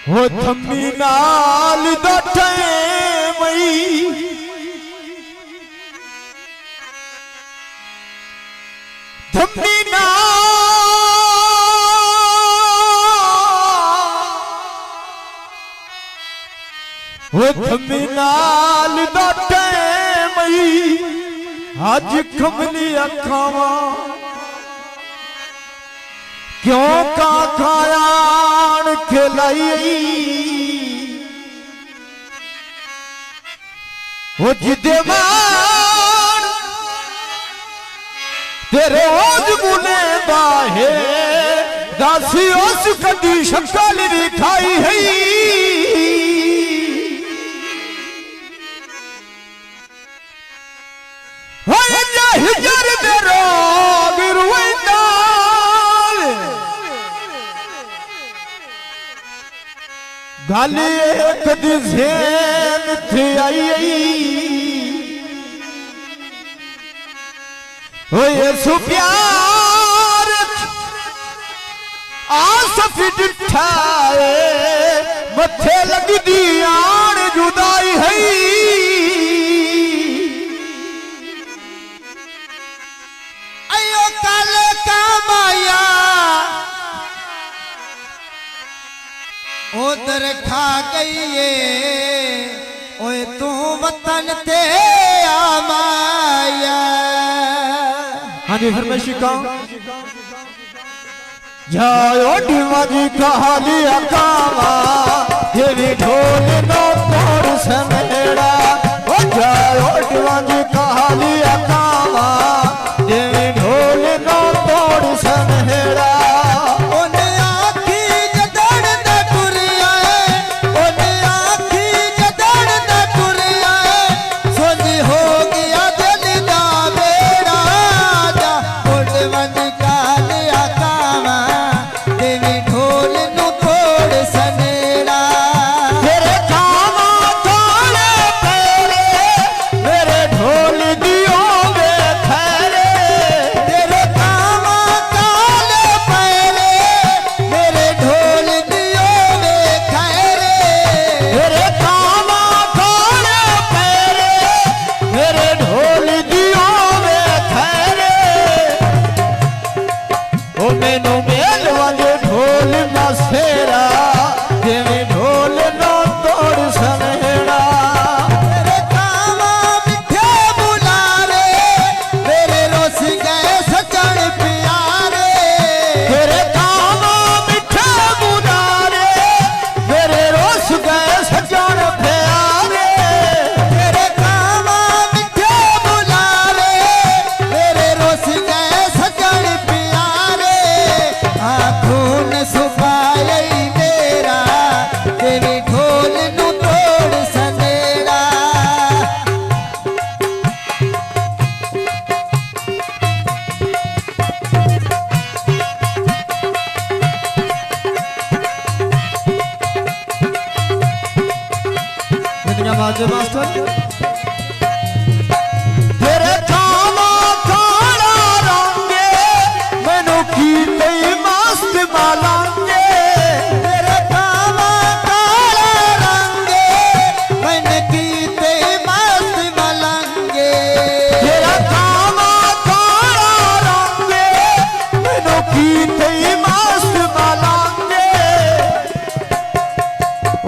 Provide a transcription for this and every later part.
हो थम्मी नाल दठे मई थम्मी हो थम्मी नाल दठे मई आज खमली अखावा क्यों का खायान खिलाई वो जिदे मान तेरे ओज गुने बाहे दासी उस कदी शक्ल दिखाई है हिजर मेरो गिरवैंदा गाली एक दिसेन थी आई ओ ये सुप्यार आसफी डिठाए मथे लग दी आन जुदाई है अयो काले का माया उधर खा गई है ओए तू वतन ते आमाया। हाँ जी फरमाइशी का जाओ डिमाजी कहा लिया कामा ये भी ढोल नो तोड़ समेड़ा ओ जाओ डिमाजी कहा लिया कामा ये भी ढोल नो तोड़ समेड़ा तेरे कामा काला रंगे मैनू की तई मस्त मालांगे तेरे कामा काला रंगे मैंने की तई मस्त मालांगे तेरा कामा काला रंगे मैनू की तई मस्त मालांगे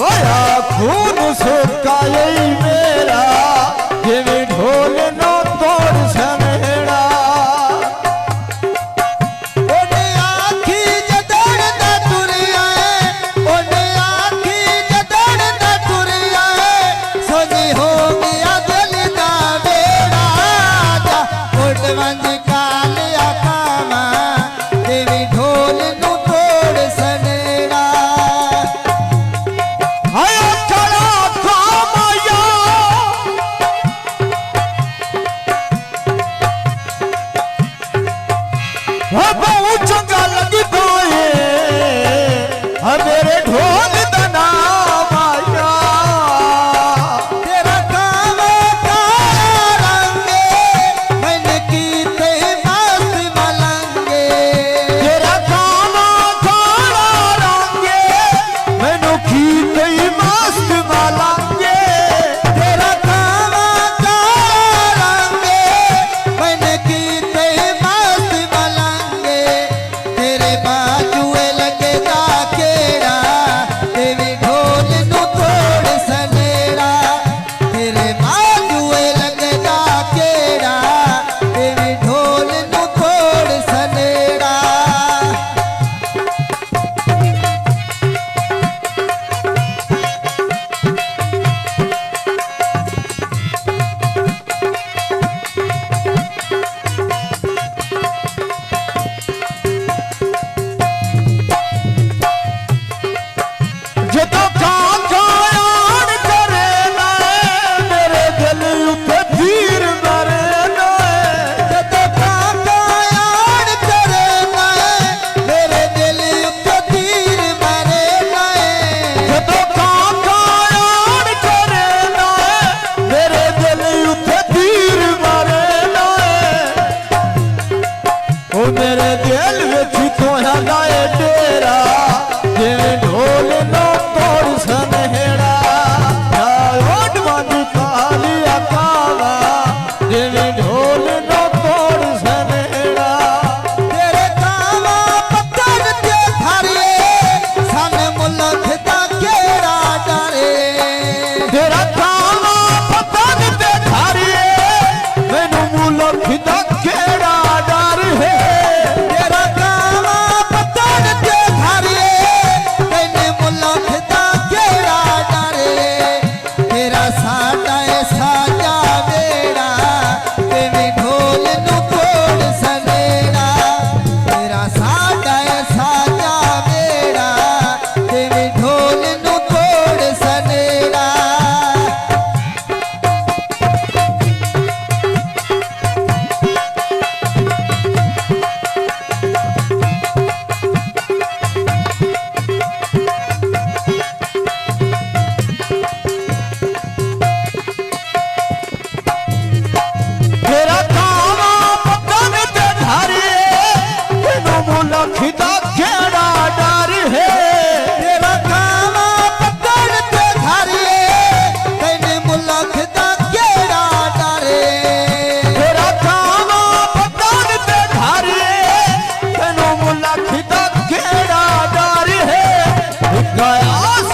ओया खून सुकाई मेरा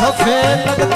सफेद लगता